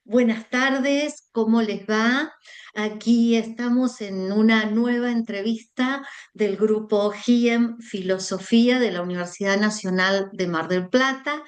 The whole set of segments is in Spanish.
Buenas tardes, ¿cómo les va? Aquí estamos en una nueva entrevista del grupo GIEM Filosofía de la Universidad Nacional de Mar del Plata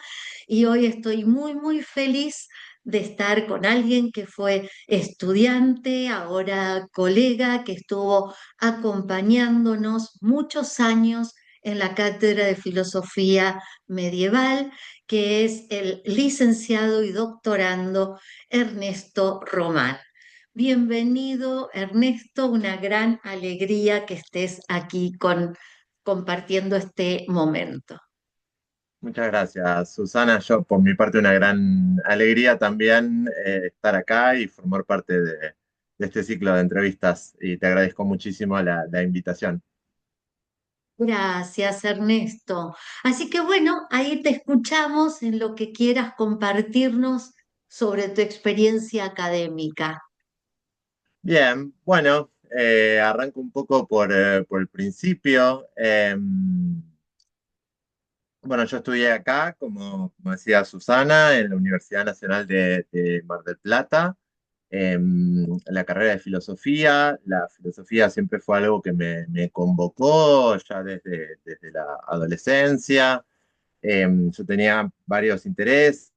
y hoy estoy muy feliz de estar con alguien que fue estudiante, ahora colega, que estuvo acompañándonos muchos años en la Cátedra de Filosofía Medieval, que es el licenciado y doctorando Ernesto Román. Bienvenido, Ernesto, una gran alegría que estés aquí compartiendo este momento. Muchas gracias, Susana. Yo, por mi parte, una gran alegría también estar acá y formar parte de este ciclo de entrevistas. Y te agradezco muchísimo la invitación. Gracias, Ernesto. Así que bueno, ahí te escuchamos en lo que quieras compartirnos sobre tu experiencia académica. Bien, bueno, arranco un poco por el principio. Bueno, yo estudié acá, como decía Susana, en la Universidad Nacional de Mar del Plata, la carrera de filosofía. La filosofía siempre fue algo que me convocó ya desde la adolescencia. Yo tenía varios intereses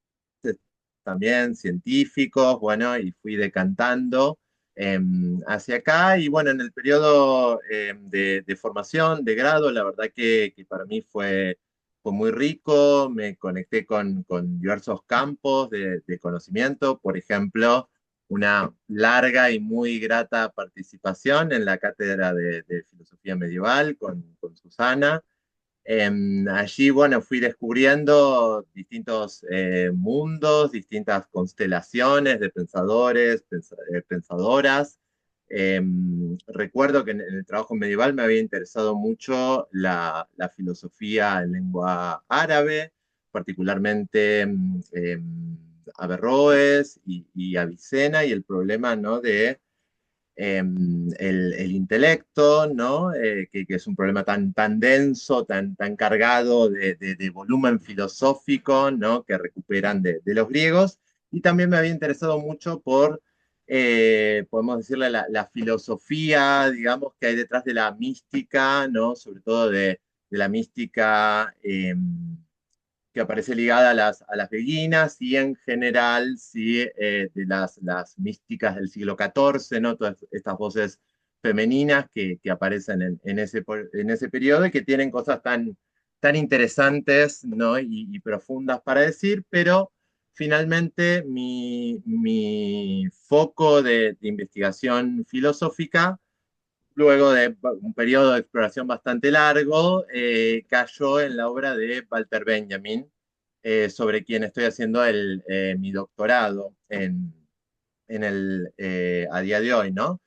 también científicos, bueno, y fui decantando hacia acá. Y bueno, en el periodo de formación, de grado, la verdad que para mí fue muy rico. Me conecté con diversos campos de conocimiento, por ejemplo, una larga y muy grata participación en la cátedra de filosofía medieval con Susana. Allí, bueno, fui descubriendo distintos mundos, distintas constelaciones de pensadores, pensadoras. Recuerdo que en el trabajo medieval me había interesado mucho la filosofía en lengua árabe, particularmente Averroes y Avicena, y el problema, ¿no?, de el intelecto, ¿no? Que es un problema tan denso, tan cargado de volumen filosófico, ¿no?, que recuperan de los griegos. Y también me había interesado mucho por, podemos decirle, la filosofía, digamos, que hay detrás de la mística, ¿no? Sobre todo de la mística que aparece ligada a las beguinas y en general, sí, de las místicas del siglo XIV, ¿no? Todas estas voces femeninas que aparecen en ese periodo y que tienen cosas tan interesantes, ¿no? y profundas para decir, pero finalmente mi foco de investigación filosófica, luego de un periodo de exploración bastante largo, cayó en la obra de Walter Benjamin, sobre quien estoy haciendo mi doctorado a día de hoy, ¿no?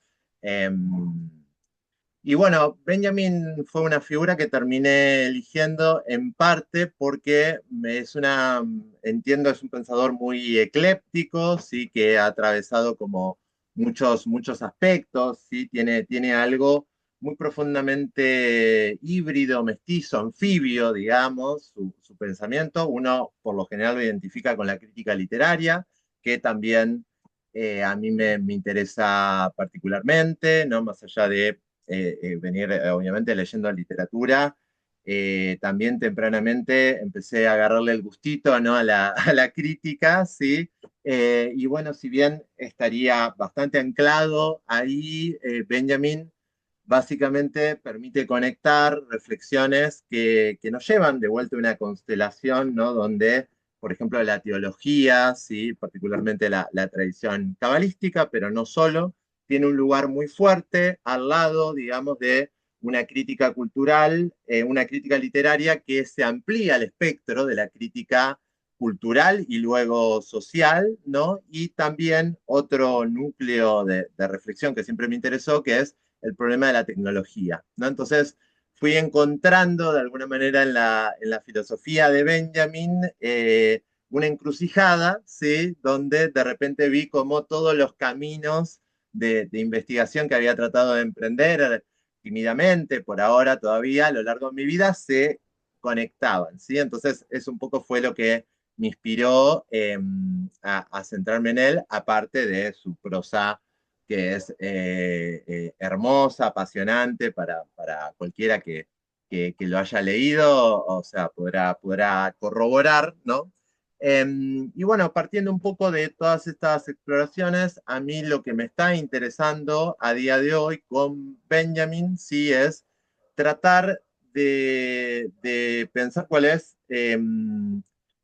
Y bueno, Benjamin fue una figura que terminé eligiendo en parte porque entiendo, es un pensador muy ecléptico, sí, que ha atravesado como muchos aspectos, sí, tiene algo muy profundamente híbrido, mestizo, anfibio, digamos, su pensamiento. Uno por lo general lo identifica con la crítica literaria, que también a mí me interesa particularmente, ¿no? Más allá de venir, obviamente, leyendo literatura. También tempranamente empecé a agarrarle el gustito, ¿no?, a la crítica, ¿sí? Y bueno, si bien estaría bastante anclado ahí, Benjamin básicamente permite conectar reflexiones que nos llevan de vuelta a una constelación, ¿no?, donde, por ejemplo, la teología, ¿sí?, particularmente la tradición cabalística, pero no solo, tiene un lugar muy fuerte al lado, digamos, de una crítica cultural, una crítica literaria que se amplía el espectro de la crítica cultural y luego social, ¿no? Y también otro núcleo de reflexión que siempre me interesó, que es el problema de la tecnología, ¿no? Entonces fui encontrando de alguna manera en la filosofía de Benjamin una encrucijada, ¿sí?, donde de repente vi como todos los caminos de investigación que había tratado de emprender tímidamente, por ahora todavía, a lo largo de mi vida, se conectaban, ¿sí? Entonces, eso un poco fue lo que me inspiró a centrarme en él, aparte de su prosa que es hermosa, apasionante para cualquiera que lo haya leído, o sea, podrá corroborar, ¿no? Y bueno, partiendo un poco de todas estas exploraciones, a mí lo que me está interesando a día de hoy con Benjamin, sí, es tratar de pensar cuál es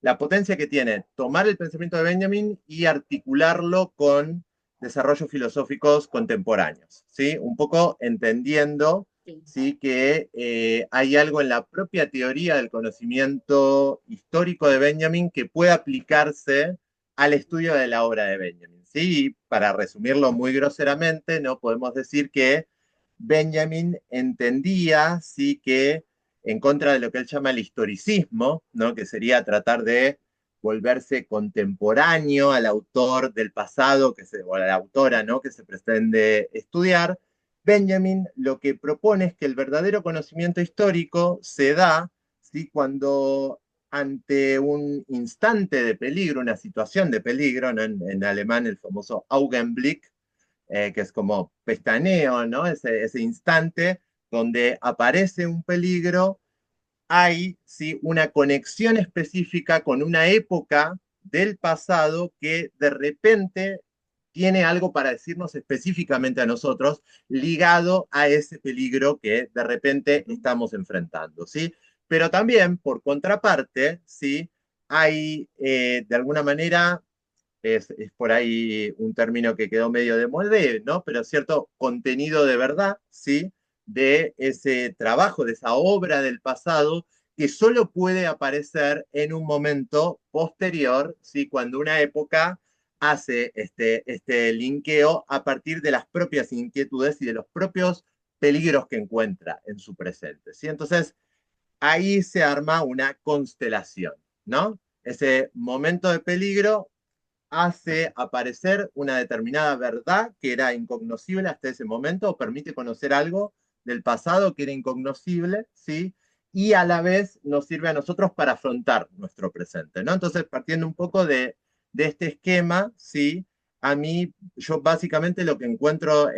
la potencia que tiene tomar el pensamiento de Benjamin y articularlo con desarrollos filosóficos contemporáneos, ¿sí? Un poco entendiendo, Sí. ¿sí? Que hay algo en la propia teoría del conocimiento histórico de Benjamin que puede aplicarse al estudio de la obra de Benjamin, ¿sí? Y para resumirlo muy groseramente, ¿no? Podemos decir que Benjamin entendía, ¿sí? Que en contra de lo que él llama el historicismo, ¿no? Que sería tratar de volverse contemporáneo al autor del pasado o a la autora, ¿no? Que se pretende estudiar, Benjamin lo que propone es que el verdadero conocimiento histórico se da, ¿sí? Cuando ante un instante de peligro, una situación de peligro, ¿no? En alemán el famoso Augenblick, que es como pestaneo, ¿no? Ese instante donde aparece un peligro, hay, ¿sí? Una conexión específica con una época del pasado que de repente tiene algo para decirnos específicamente a nosotros ligado a ese peligro que de repente estamos enfrentando, ¿sí? Pero también, por contraparte, ¿sí? Hay, de alguna manera, es por ahí un término que quedó medio de molde, ¿no? Pero cierto contenido de verdad, ¿sí? De ese trabajo, de esa obra del pasado, que solo puede aparecer en un momento posterior, ¿sí? Cuando una época hace este linkeo a partir de las propias inquietudes y de los propios peligros que encuentra en su presente, ¿sí? Entonces, ahí se arma una constelación, ¿no? Ese momento de peligro hace aparecer una determinada verdad que era incognoscible hasta ese momento, o permite conocer algo del pasado que era incognoscible, ¿sí? Y a la vez nos sirve a nosotros para afrontar nuestro presente, ¿no? Entonces, partiendo un poco de este esquema, ¿sí? A mí, yo básicamente lo que encuentro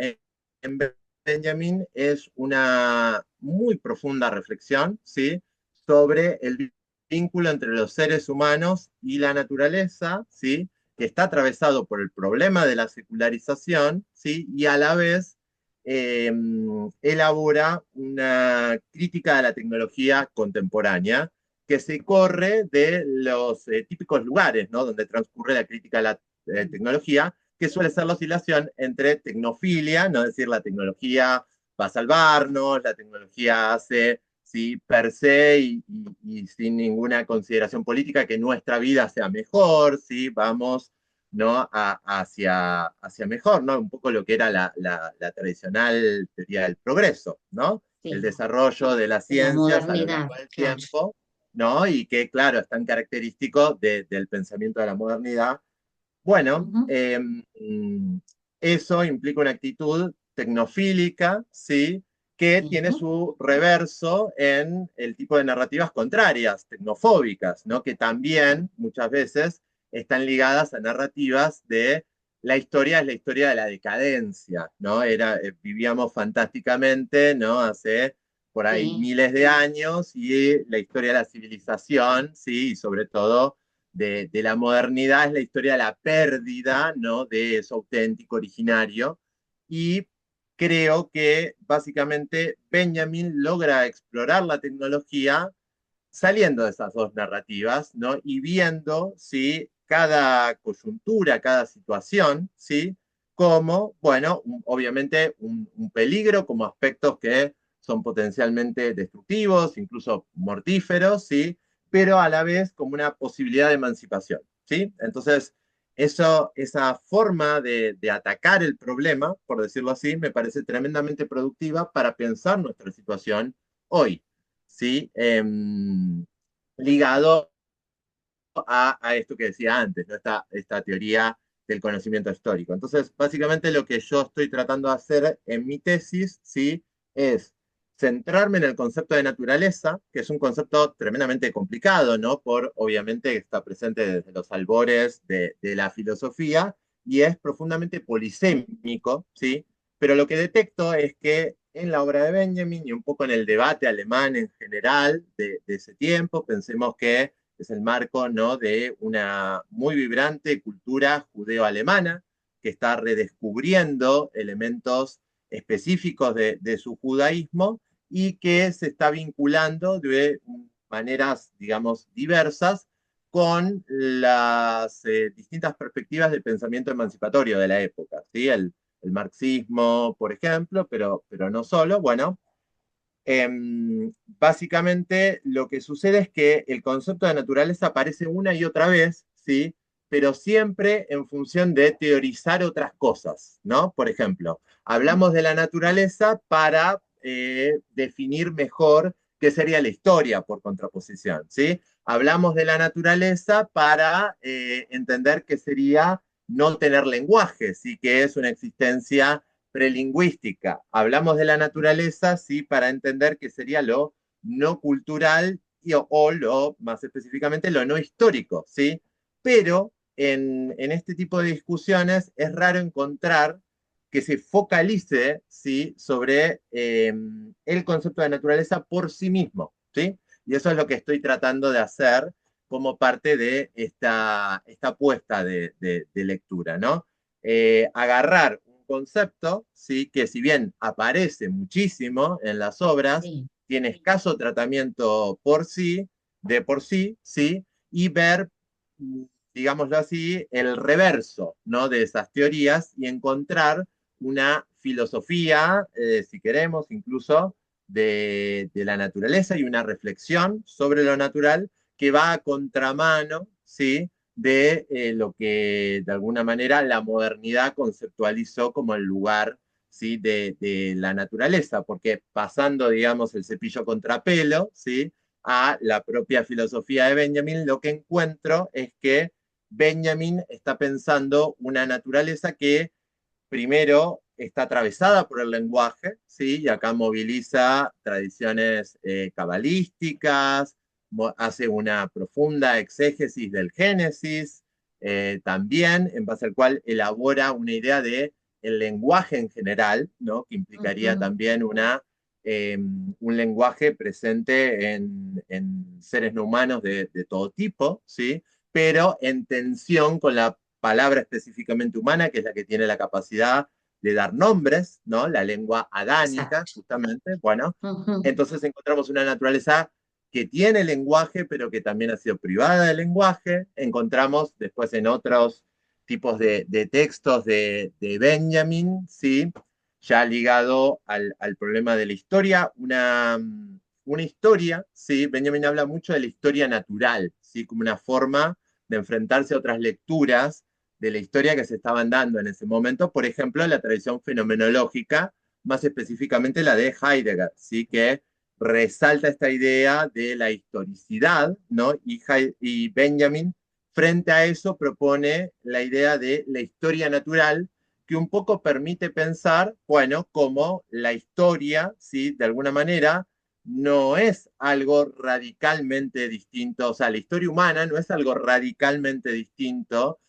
en Benjamin es una muy profunda reflexión, ¿sí? Sobre el vínculo entre los seres humanos y la naturaleza, ¿sí? Que está atravesado por el problema de la secularización, ¿sí? Y a la vez eh, elabora una crítica de la tecnología contemporánea que se corre de los típicos lugares, ¿no? Donde transcurre la crítica de la tecnología, que suele ser la oscilación entre tecnofilia, no es decir, la tecnología va a salvarnos, la tecnología hace, ¿sí? Per se y sin ninguna consideración política que nuestra vida sea mejor, ¿sí? Vamos, ¿no? Hacia mejor, ¿no? Un poco lo que era la tradicional teoría del progreso, ¿no? El Sí, desarrollo de las de la ciencias a lo modernidad, largo del claro. tiempo, ¿no? Y que, claro, es tan característico del pensamiento de la modernidad. Bueno, Ujú. eso implica una actitud tecnofílica, ¿sí? Que tiene Ujú. su reverso en el tipo de narrativas contrarias, tecnofóbicas, ¿no? Que también muchas veces están ligadas a narrativas de la historia es la historia de la decadencia, ¿no? Vivíamos fantásticamente, ¿no? Hace por ahí Sí, miles de años y la historia de la civilización, ¿sí? Y sobre todo de la modernidad es la historia de la pérdida, ¿no? De eso auténtico, originario. Y creo que básicamente Benjamin logra explorar la tecnología saliendo de esas dos narrativas, ¿no? Y viendo, ¿sí? Cada coyuntura, cada situación, ¿sí? Como, bueno, obviamente un peligro, como aspectos que son potencialmente destructivos, incluso mortíferos, ¿sí? Pero a la vez como una posibilidad de emancipación, ¿sí? Entonces, esa forma de atacar el problema, por decirlo así, me parece tremendamente productiva para pensar nuestra situación hoy. ¿Sí? Ligado a esto que decía antes, ¿no? Esta teoría del conocimiento histórico. Entonces, básicamente lo que yo estoy tratando de hacer en mi tesis, ¿sí? Es centrarme en el concepto de naturaleza, que es un concepto tremendamente complicado, ¿no? Obviamente, está presente desde los albores de la filosofía y es profundamente polisémico, ¿sí? Pero lo que detecto es que en la obra de Benjamin y un poco en el debate alemán en general de ese tiempo, pensemos que es el marco, ¿no?, de una muy vibrante cultura judeo-alemana que está redescubriendo elementos específicos de su judaísmo y que se está vinculando de maneras, digamos, diversas con las distintas perspectivas del pensamiento emancipatorio de la época, ¿sí? El marxismo, por ejemplo, pero no solo. Bueno, básicamente lo que sucede es que el concepto de naturaleza aparece una y otra vez, ¿sí? Pero siempre en función de teorizar otras cosas, ¿no? Por ejemplo, hablamos de la naturaleza para definir mejor qué sería la historia por contraposición, ¿sí? Hablamos de la naturaleza para entender qué sería no tener lenguaje, sí, que es una existencia prelingüística. Hablamos de la naturaleza, sí, para entender qué sería lo no cultural o lo, más específicamente, lo no histórico, ¿sí? Pero en este tipo de discusiones es raro encontrar que se focalice, ¿sí?, sobre el concepto de naturaleza por sí mismo, ¿sí? Y eso es lo que estoy tratando de hacer como parte de esta apuesta de lectura, ¿no? Agarrar un concepto, ¿sí?, que si bien aparece muchísimo en las obras, Sí. tiene escaso tratamiento por sí, ¿sí? Y ver, digámoslo así, el reverso, ¿no?, de esas teorías y encontrar una filosofía, si queremos, incluso de la naturaleza y una reflexión sobre lo natural que va a contramano, ¿sí?, de lo que de alguna manera la modernidad conceptualizó como el lugar, ¿sí?, de la naturaleza, porque pasando, digamos, el cepillo contrapelo, ¿sí?, a la propia filosofía de Benjamin, lo que encuentro es que Benjamin está pensando una naturaleza que primero está atravesada por el lenguaje, ¿sí? Y acá moviliza tradiciones cabalísticas, hace una profunda exégesis del Génesis, también, en base al cual elabora una idea de el lenguaje en general, ¿no?, que implicaría Ujú. también un lenguaje presente en seres no humanos de todo tipo, ¿sí?, pero en tensión con la palabra específicamente humana, que es la que tiene la capacidad de dar nombres, ¿no? La lengua adánica, Exacto. justamente. Bueno, Ujú. entonces encontramos una naturaleza que tiene lenguaje, pero que también ha sido privada de lenguaje. Encontramos después en otros tipos de textos de Benjamin, ¿sí?, ya ligado al problema de la historia, una historia, ¿sí? Benjamin habla mucho de la historia natural, ¿sí?, como una forma de enfrentarse a otras lecturas de la historia que se estaban dando en ese momento, por ejemplo, la tradición fenomenológica, más específicamente la de Heidegger, ¿sí?, que resalta esta idea de la historicidad, ¿no? Y Benjamin, frente a eso, propone la idea de la historia natural, que un poco permite pensar, bueno, como la historia, ¿sí?, de alguna manera, no es algo radicalmente distinto, o sea, la historia humana no es algo radicalmente distinto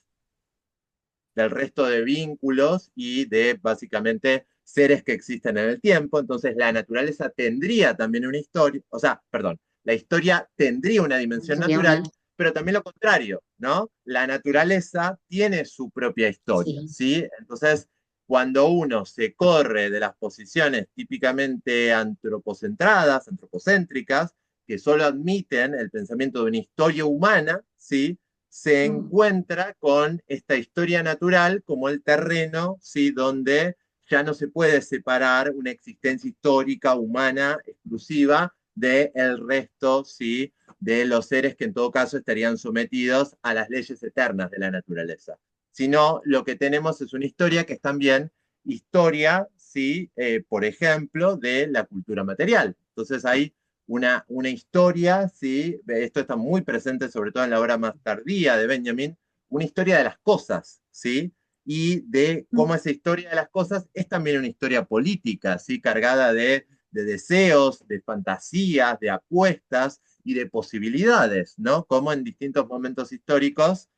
del resto de vínculos y de básicamente seres que existen en el tiempo. Entonces la naturaleza tendría también una historia, o sea, perdón, la historia tendría una dimensión Sería una... natural, pero también lo contrario, ¿no? La naturaleza tiene su propia historia, Sí. ¿sí? Entonces, cuando uno se corre de las posiciones típicamente antropocentradas, antropocéntricas, que solo admiten el pensamiento de una historia humana, ¿sí?, se Mm. encuentra con esta historia natural como el terreno, ¿sí?, donde ya no se puede separar una existencia histórica humana exclusiva del resto, ¿sí?, de los seres que en todo caso estarían sometidos a las leyes eternas de la naturaleza. Sino lo que tenemos es una historia que es también historia, ¿sí?, por ejemplo, de la cultura material. Entonces hay una historia, ¿sí? Esto está muy presente sobre todo en la obra más tardía de Benjamin, una historia de las cosas, ¿sí? Y de cómo esa historia de las cosas es también una historia política, ¿sí?, cargada de de deseos, de fantasías, de apuestas y de posibilidades, ¿no? Como en distintos momentos históricos,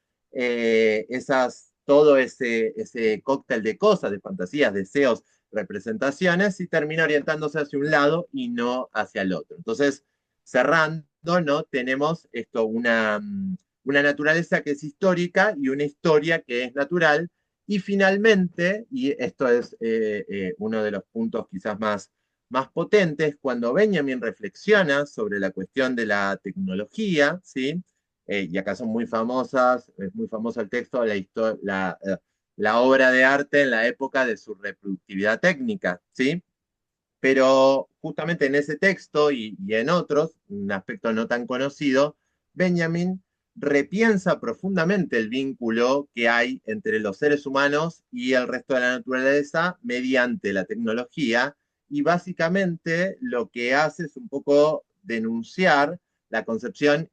todo ese cóctel de cosas, de fantasías, deseos, representaciones, y termina orientándose hacia un lado y no hacia el otro. Entonces, cerrando, ¿no? Tenemos esto, una naturaleza que es histórica y una historia que es natural. Y finalmente, y esto es uno de los puntos quizás más potentes, cuando Benjamin reflexiona sobre la cuestión de la tecnología, ¿sí? Y acá son muy famosas, es muy famoso el texto, la obra de arte en la época de su reproductividad técnica, ¿sí? Pero justamente en ese texto y en otros, un aspecto no tan conocido, Benjamin repiensa profundamente el vínculo que hay entre los seres humanos y el resto de la naturaleza mediante la tecnología, y básicamente lo que hace es un poco denunciar la concepción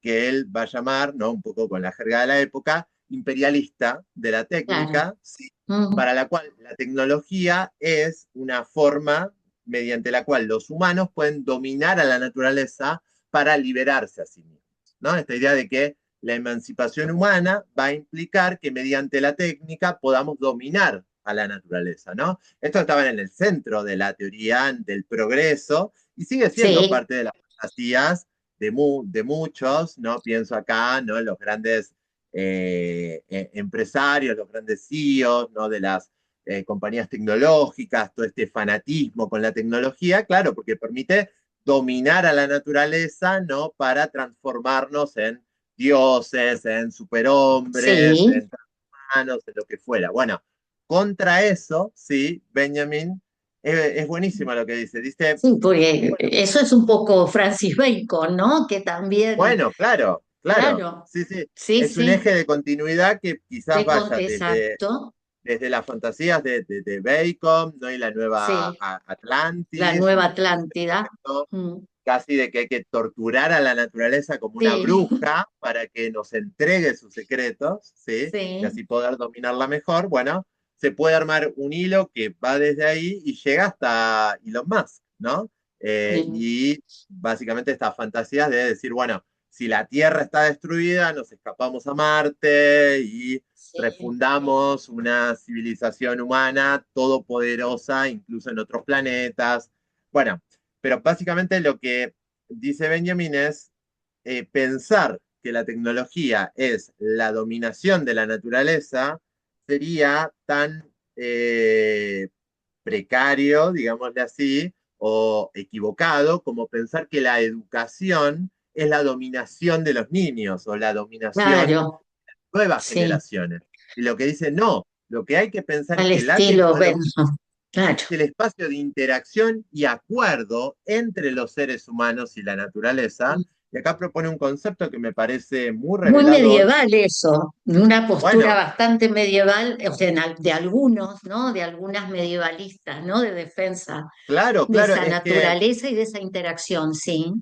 que él va a llamar, ¿no? Un poco con la jerga de la época, imperialista de la claro. técnica, ¿sí? Mm, Para la cual la tecnología es una forma mediante la cual los humanos pueden dominar a la naturaleza para liberarse a sí mismos, ¿no? Esta idea de que la emancipación humana va a implicar que mediante la técnica podamos dominar a la naturaleza, ¿no? Esto estaba en el centro de la teoría del progreso y sigue siendo sí, parte de las fantasías de muchos, ¿no? Pienso acá, ¿no? Los grandes empresarios, los grandes CEOs, ¿no? De las compañías tecnológicas, todo este fanatismo con la tecnología, claro, porque permite dominar a la naturaleza, ¿no? Para transformarnos en dioses, en superhombres, sí, en humanos, en lo que fuera. Bueno, contra eso, sí, Benjamin, es buenísimo lo que dice. Dice, sí, porque bueno, eso es un poco Francis Bacon, ¿no? Que también, bueno, claro, claro, claro, sí, sí, sí, es un sí, eje de continuidad que quizás vaya exacto, desde las fantasías de Bacon, ¿no? Y la nueva sí, la Atlantis, nueva y Atlántida. ¿no? Mm, Casi de que hay que torturar a la naturaleza como una sí, bruja para que nos entregue sus secretos, ¿sí? Y sí, así poder dominarla mejor. Bueno, se puede armar un hilo que va desde ahí y llega hasta Elon Musk, ¿no? sí, Y básicamente estas fantasías de decir, bueno, si la Tierra está destruida, nos escapamos a Marte y sí, refundamos una civilización humana todopoderosa, incluso en otros planetas. Bueno, pero básicamente lo que dice Benjamin es pensar que la tecnología es la dominación de la naturaleza sería tan precario, digámosle así, o equivocado como pensar que la educación es la dominación de los niños o la dominación de claro, nuevas sí, generaciones. Y lo que dice, no, lo que hay que pensar es al que la estilo tecnología Benson, claro. el espacio de interacción y acuerdo entre los seres humanos y la naturaleza. Y acá propone un concepto que me parece muy Muy revelador. medieval eso, de una postura Bueno, bastante medieval, o sea, de algunos, ¿no? De algunas medievalistas, ¿no? De defensa claro, de claro, esa es que naturaleza y de esa interacción, sí.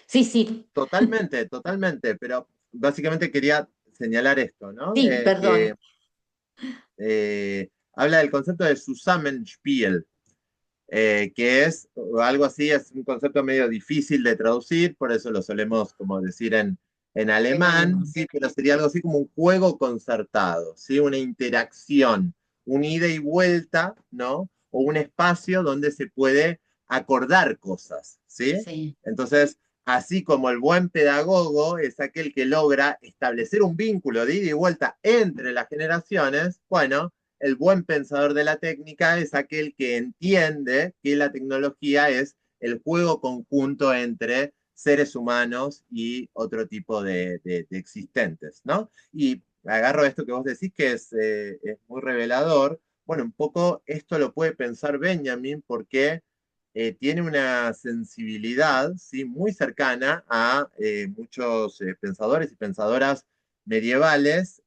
Sí, sí, totalmente, totalmente, pero básicamente quería señalar esto, ¿no? sí, perdón. Que habla del concepto de Zusammenspiel, que es algo así, es un concepto medio difícil de traducir, por eso lo solemos como decir en En alemán, alemán. ¿sí? Pero sería algo así como un juego concertado, ¿sí? Una interacción, un ida y vuelta, ¿no? O un espacio donde se puede acordar cosas, ¿sí? Sí, Entonces, así como el buen pedagogo es aquel que logra establecer un vínculo de ida y vuelta entre las generaciones, bueno, el buen pensador de la técnica es aquel que entiende que la tecnología es el juego conjunto entre seres humanos y otro tipo de existentes, ¿no? Y agarro esto que vos decís que es muy revelador. Bueno, un poco esto lo puede pensar Benjamin porque tiene una sensibilidad, ¿sí? Muy cercana a muchos pensadores y pensadoras medievales,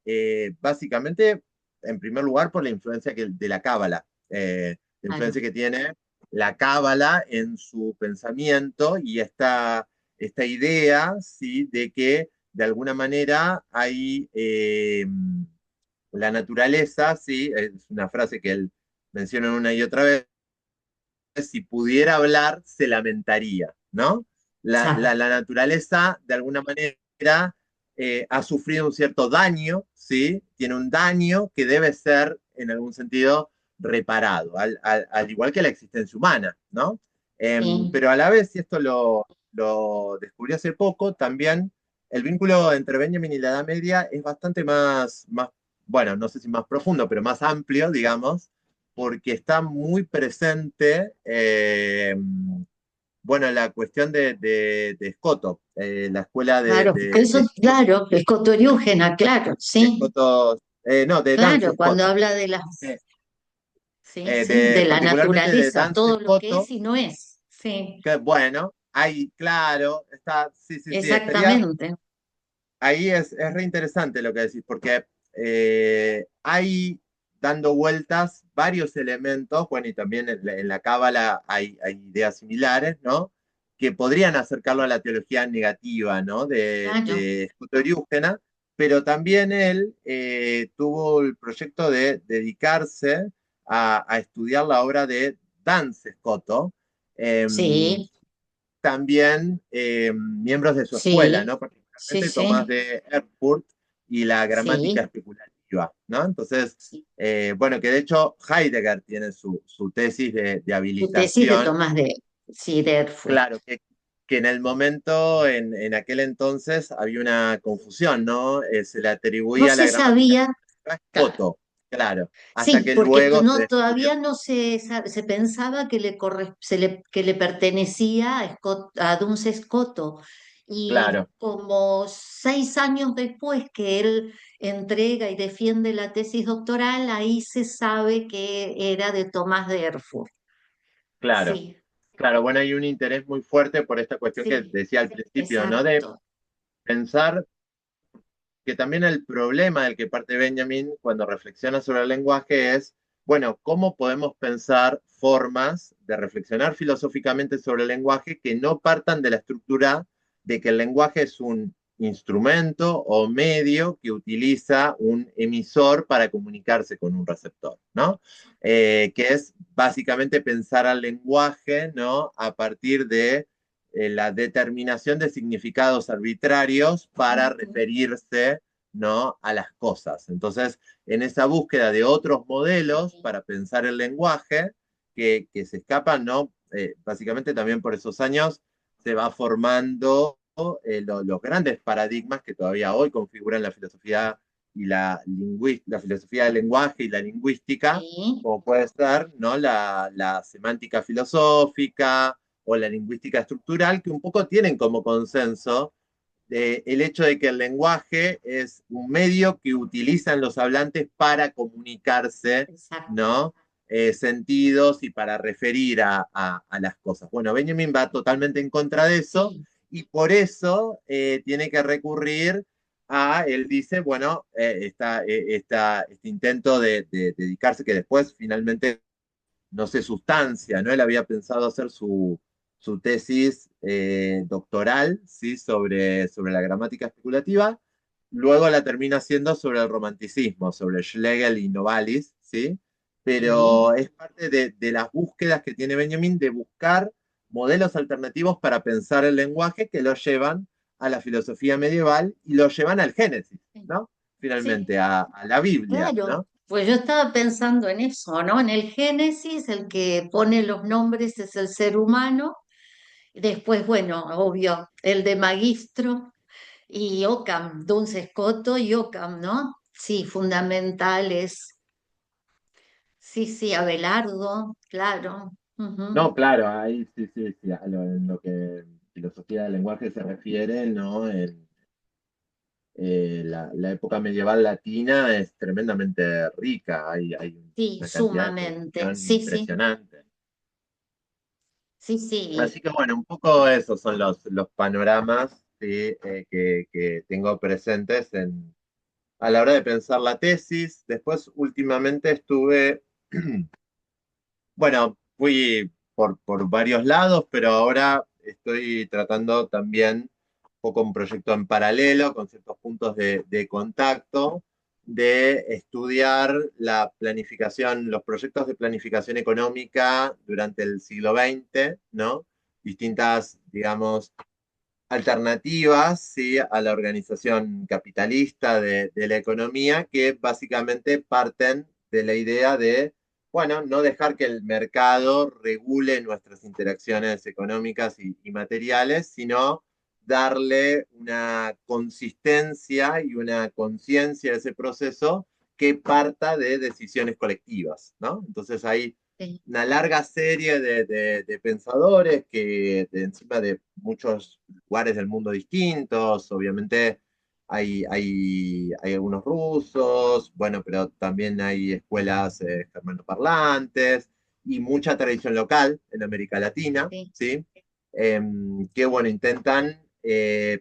básicamente en primer lugar, por la influencia de la cábala, la influencia claro. que tiene la cábala en su pensamiento y esta idea, ¿sí? De que de alguna manera hay la naturaleza, ¿sí? Es una frase que él menciona una y otra vez, si pudiera hablar, se lamentaría, ¿no? exacto. La naturaleza, de alguna manera, ha sufrido un cierto daño, ¿sí? Tiene un daño que debe ser, en algún sentido, reparado, al igual que la existencia humana, ¿no? Sí. Pero a la vez, y esto lo descubrí hace poco, también el vínculo entre Benjamin y la Edad Media es bastante más, bueno, no sé si más profundo, pero más amplio, digamos, porque está muy presente, bueno, la cuestión de Escoto, la escuela Claro, porque eso, de claro, es cotoriúgena, claro, sí, Escoto, no, de Danza claro, cuando Escoto, habla de las, sí, sí, de la particularmente de naturaleza, Danza todo lo que es Escoto, y no es, sí, que bueno, ahí, claro, está, sí, sí, sí, estaría, exactamente, ahí es re interesante lo que decís, porque hay dando vueltas varios elementos, bueno, y también en la Cábala hay ideas similares, ¿no? Que podrían acercarlo a la teología negativa, ¿no? claro, De Scoto-Eriúgena, pero también él tuvo el proyecto de dedicarse a estudiar la obra de Duns Scoto, sí, también miembros de su escuela, sí, ¿no? sí, Particularmente Tomás sí, de Erfurt y la gramática sí, especulativa, ¿no? Entonces, sí. bueno, que de hecho Heidegger tiene su tesis de Tu tesis de habilitación, Tomás de, sí, de Erfurt. claro, que en el momento, en aquel entonces, había una confusión, ¿no? Se le No atribuía la se sabía sabía, a claro, Scoto, claro, hasta sí, que porque luego se no, descubrió, todavía no se pensaba que que le pertenecía a Duns Scoto. Y claro, como 6 años después que él entrega y defiende la tesis doctoral, ahí se sabe que era de Tomás de Erfurt. claro. Sí, Claro, bueno, hay un interés muy fuerte por esta cuestión que sí, decía al principio, ¿no? De exacto. pensar que también el problema del que parte Benjamin cuando reflexiona sobre el lenguaje es, bueno, ¿cómo podemos pensar formas de reflexionar filosóficamente sobre el lenguaje que no partan de la estructura de que el lenguaje es un instrumento o medio que utiliza un emisor para comunicarse con un receptor, ¿no? Que es básicamente pensar al lenguaje, ¿no? A partir de la determinación de significados arbitrarios para Ujú. referirse, ¿no? A las cosas. Entonces, en esa búsqueda de otros modelos Sí, para pensar el lenguaje que se escapan, ¿no? Básicamente también por esos años se va formando los grandes paradigmas que todavía hoy configuran la filosofía y la filosofía del lenguaje y la lingüística, sí, como puede ser, ¿no? La semántica filosófica, o la lingüística estructural, que un poco tienen como consenso el hecho de que el lenguaje es un medio que utilizan los hablantes para comunicarse, exacto. ¿no? Sentidos y para referir a las cosas. Bueno, Benjamin va totalmente en contra de eso Sí, y por eso tiene que recurrir él dice, bueno, este intento de dedicarse, que después finalmente no se sustancia, ¿no? Él había pensado hacer su tesis doctoral, ¿sí? Sobre la gramática especulativa, luego la termina haciendo sobre el romanticismo, sobre Schlegel y Novalis, ¿sí? sí, Pero es parte de las búsquedas que tiene Benjamin de buscar modelos alternativos para pensar el lenguaje que lo llevan a la filosofía medieval y lo llevan al Génesis, sí. ¿no? Sí, Finalmente, a la Biblia, claro, ¿no? pues yo estaba pensando en eso, ¿no? En el Génesis, el que pone los nombres es el ser humano, y después, bueno, obvio, el de Magistro y Occam, Duns Scoto y Occam, ¿no? Sí, fundamentales. Sí, sí, Abelardo, claro. No, Ujú. claro, ahí sí, sí, sí, en lo que filosofía del lenguaje se refiere, ¿no? En la época medieval latina es tremendamente rica, hay Sí, una cantidad de sumamente. producción Sí, sí, impresionante. sí, Así sí. que bueno, un poco esos son los panoramas, ¿sí? Que tengo presentes a la hora de pensar la tesis. Después, últimamente estuve, bueno, fui por varios lados, pero ahora estoy tratando también un poco un proyecto en paralelo con ciertos puntos de contacto. de estudiar la planificación, los proyectos de planificación económica durante el siglo XX, ¿no? Distintas, digamos, alternativas, ¿sí? A la organización capitalista de la economía que básicamente parten de la idea de, bueno, no dejar que el mercado regule nuestras interacciones económicas y materiales, sino darle una consistencia y una conciencia a ese proceso que parta de decisiones colectivas, ¿no? Entonces hay Sí, una larga serie de pensadores que encima de muchos lugares del mundo distintos, obviamente hay algunos rusos, bueno, pero también hay escuelas germanoparlantes y mucha tradición local en América Latina, sí. ¿sí? Que, bueno, intentan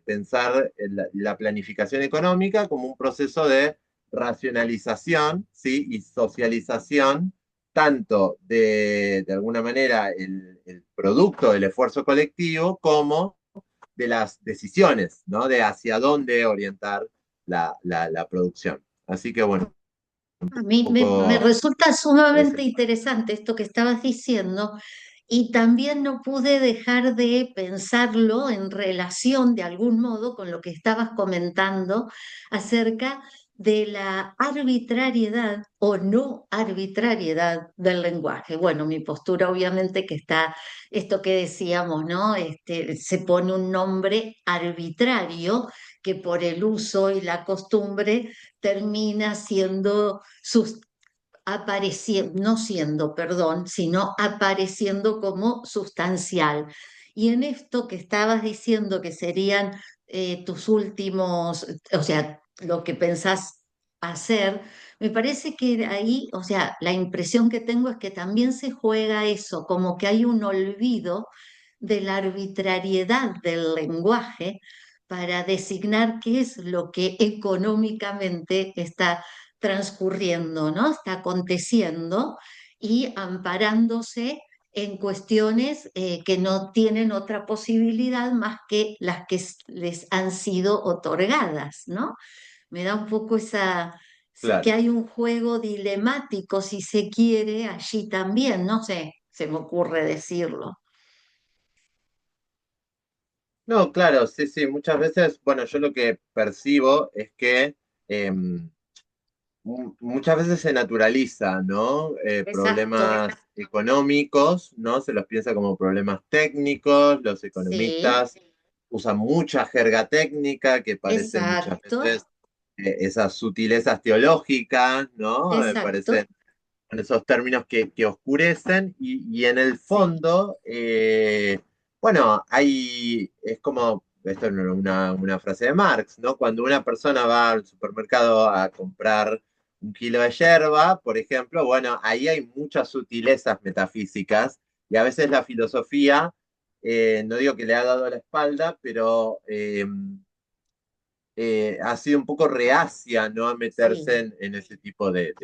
pensar la planificación económica como un proceso de racionalización, ¿sí? Y socialización tanto de alguna manera el producto del esfuerzo colectivo como de las decisiones, ¿no? De hacia dónde orientar la producción. Así que bueno, A mí un me poco resulta sumamente ese. interesante esto que estabas diciendo y también no pude dejar de pensarlo en relación de algún modo con lo que estabas comentando acerca de la arbitrariedad o no arbitrariedad del lenguaje. Bueno, mi postura obviamente que está esto que decíamos, ¿no? Se pone un nombre arbitrario que por el uso y la costumbre termina siendo apareciendo, no siendo, perdón, sino apareciendo como sustancial. Y en esto que estabas diciendo que serían tus últimos, o sea, lo que pensás hacer, me parece que ahí, o sea, la impresión que tengo es que también se juega eso, como que hay un olvido de la arbitrariedad del lenguaje para designar qué es lo que económicamente está transcurriendo, ¿no? Está aconteciendo y amparándose en cuestiones que no tienen otra posibilidad más que las que les han sido otorgadas, ¿no? Me da un poco esa, que Claro. hay un juego dilemático, si se quiere, allí también, no sé, se me ocurre decirlo. No, claro, sí, sí, muchas veces, bueno, yo lo que percibo es que eh, muchas veces se naturaliza, ¿no? Exacto, Problemas económicos, ¿no? Se los piensa como problemas técnicos, los sí, economistas usan mucha jerga técnica que parece muchas exacto, veces esas sutilezas teológicas, ¿no? Parecen exacto, en esos términos que oscurecen y en el sí, fondo, bueno, es como, esto es una frase de Marx, ¿no? Cuando una persona va al supermercado a comprar un kilo de yerba, por ejemplo, bueno, ahí hay muchas sutilezas metafísicas y a veces la filosofía, no digo que le ha dado la espalda, pero ha sido un poco reacia, ¿no? A meterse sí. en ese tipo de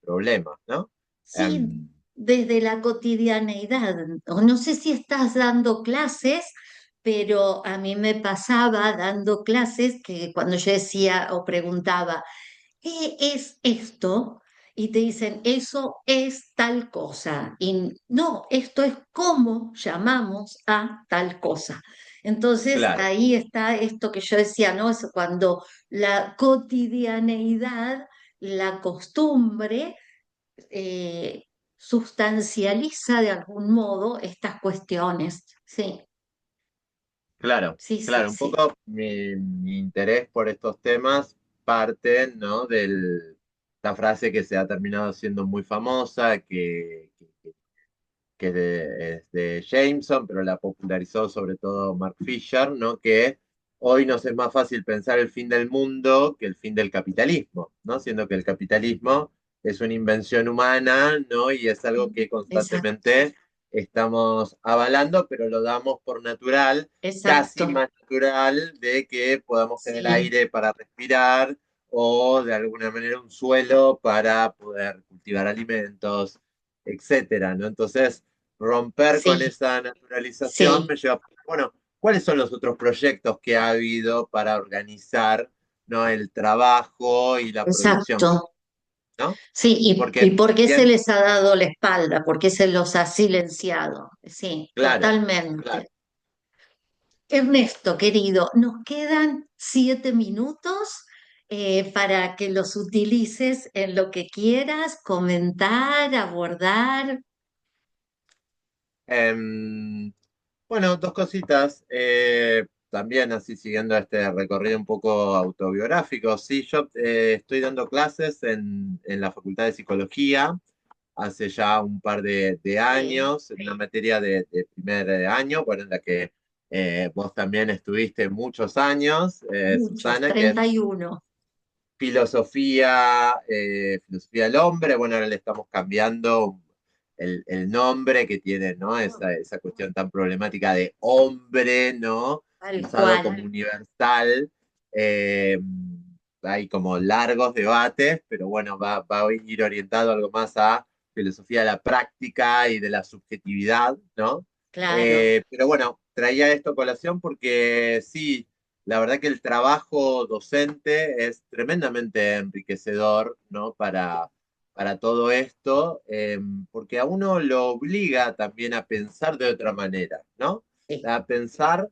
problemas, ¿no? Sí, Um, desde la cotidianeidad. O no sé si estás dando clases, pero a mí me pasaba dando clases que cuando yo decía o preguntaba, ¿qué es esto? Y te dicen, eso es tal cosa. Y no, esto es cómo llamamos a tal cosa. Entonces claro, ahí está esto que yo decía, ¿no? Es cuando la cotidianeidad, la costumbre, eh, sustancializa de algún modo estas cuestiones. Sí, claro, sí, sí, claro. Un sí. poco mi interés por estos temas parte, ¿no? De la frase que se ha terminado siendo muy famosa, que es de Jameson, pero la popularizó sobre todo Mark Fisher, ¿no? Que hoy nos es más fácil pensar el fin del mundo que el fin del capitalismo, ¿no? Siendo que el capitalismo es una invención humana, ¿no? Y es algo que Exacto, constantemente estamos avalando, pero lo damos por natural, casi exacto. más natural de que podamos tener Sí, aire para respirar o de alguna manera un suelo para poder cultivar alimentos, etcétera, ¿no? Entonces, romper con sí, esa naturalización sí. me lleva a, bueno, ¿cuáles son los otros proyectos que ha habido para organizar ¿no? El trabajo y la producción, Exacto. ¿no? Sí, y Porque por qué se bien, les ha dado la espalda, por qué se los ha silenciado. Sí, claro, claro. totalmente. Ernesto, querido, nos quedan 7 minutos para que los utilices en lo que quieras, comentar, abordar. Em, bueno, dos cositas. También así siguiendo este recorrido un poco autobiográfico. Sí, yo estoy dando clases en la Facultad de Psicología hace ya un par de Sí, años, en una materia de primer año, bueno, en la que vos también estuviste muchos años, muchos, Susana, que es 31. filosofía del hombre. Bueno, ahora le estamos cambiando el nombre que tiene, ¿no? Esa cuestión tan problemática de hombre, ¿no? Tal Usado cual, como universal. Eh, Hay como largos debates, pero bueno, va a ir orientado algo más a filosofía de la práctica y de la subjetividad, ¿no? claro. Pero bueno, traía esto a colación porque sí, la verdad que el trabajo docente es tremendamente enriquecedor, ¿no? Para todo esto, porque a uno lo obliga también a pensar de otra manera, ¿no? Sí, A pensar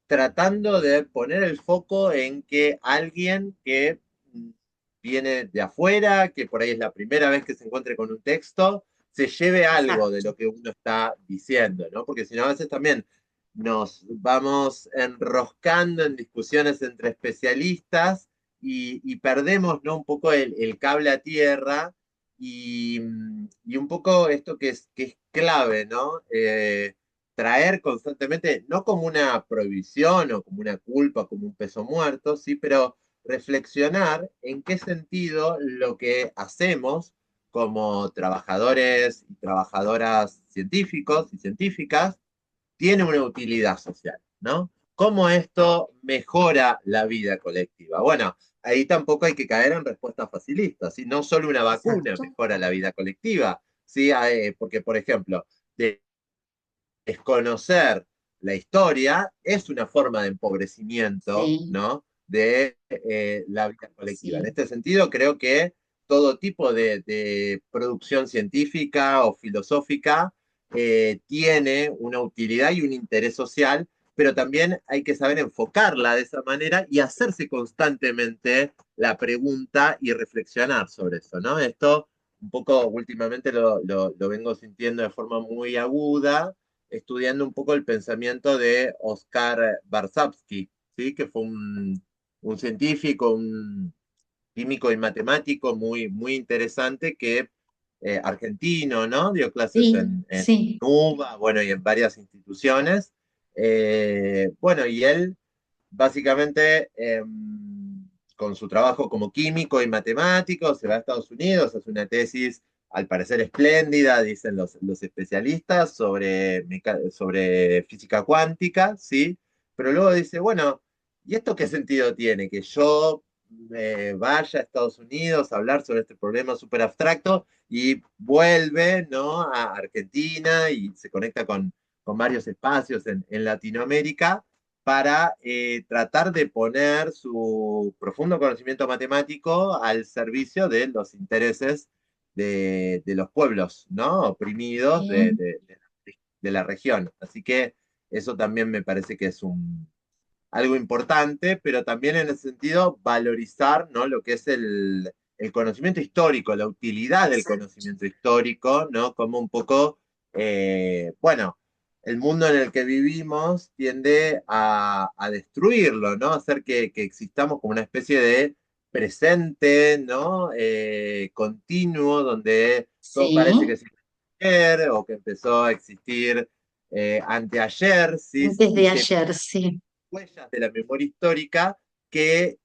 tratando de poner el foco en que alguien que viene de afuera, que por ahí es la primera vez que se encuentre con un texto, se lleve algo de exacto. lo que uno está diciendo, ¿no? Porque si no, a veces también nos vamos enroscando en discusiones entre especialistas y perdemos, ¿no? Un poco el cable a tierra y un poco esto que es clave, ¿no? Traer constantemente, no como una prohibición o como una culpa, como un peso muerto, sí, pero reflexionar en qué sentido lo que hacemos como trabajadores y trabajadoras científicos y científicas tiene una utilidad social, ¿no? ¿Cómo esto mejora la vida colectiva? Bueno, ahí tampoco hay que caer en respuestas facilistas, ¿sí? No solo una vacuna Exacto. mejora la vida colectiva, ¿sí? Porque, por ejemplo, de desconocer la historia es una forma de empobrecimiento, Sí, ¿no? De la vida colectiva. En sí, este sentido, creo que todo tipo de producción científica o filosófica tiene una utilidad y un interés social, pero también hay que saber enfocarla de esa manera y hacerse constantemente la pregunta y reflexionar sobre eso, ¿no? Esto un poco últimamente lo vengo sintiendo de forma muy aguda, estudiando un poco el pensamiento de Oscar Varsavsky, ¿sí? Que fue un científico, un químico y matemático muy interesante que argentino, ¿no? Dio clases sí, en sí, UBA, bueno, y en varias instituciones. Bueno, y él básicamente con su trabajo como químico y matemático se va a Estados Unidos, hace una tesis al parecer espléndida, dicen los especialistas, sobre física cuántica, ¿sí? Pero luego dice, bueno, ¿y esto qué sentido tiene? Que yo vaya a Estados Unidos a hablar sobre este problema súper abstracto y vuelve, ¿no? A Argentina y se conecta con varios espacios en Latinoamérica para tratar de poner su profundo conocimiento matemático al servicio de los intereses de los pueblos, ¿no? Oprimidos sí, de la región. Así que eso también me parece que es algo importante, pero también en ese sentido valorizar, ¿no? Lo que es el conocimiento histórico, la utilidad del exacto. conocimiento histórico, ¿no? Como un poco, bueno, el mundo en el que vivimos tiende a destruirlo, ¿no? Hacer que existamos como una especie de presente, ¿no? Continuo, donde todo parece que Sí, existe ayer o que empezó a existir anteayer, ¿sí? antes Y de se ayer, sí, huellas de la memoria histórica que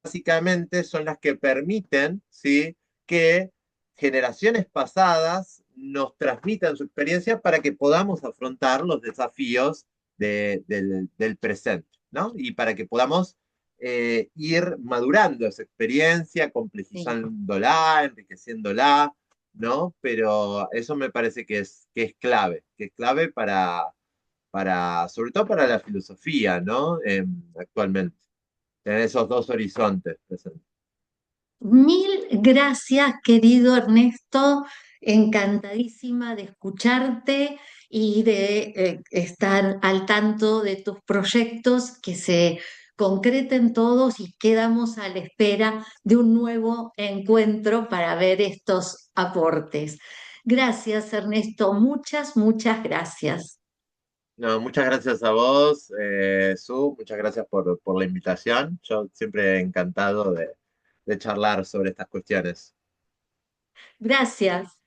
básicamente son las que permiten, ¿sí? Que generaciones pasadas nos transmitan su experiencia para que podamos afrontar los desafíos del presente, ¿no? Y para que podamos ir madurando esa experiencia, sí. complejizándola, enriqueciéndola, ¿no? Pero eso me parece que es clave sobre todo para la filosofía, ¿no? Actualmente. tener esos dos horizontes presentes. Mil gracias, querido Ernesto. Encantadísima de escucharte y de estar al tanto de tus proyectos, que se concreten todos y quedamos a la espera de un nuevo encuentro para ver estos aportes. Gracias, Ernesto. Muchas, muchas gracias. No, muchas gracias a vos, Su, muchas gracias por la invitación. Yo siempre encantado de charlar sobre estas cuestiones. Gracias.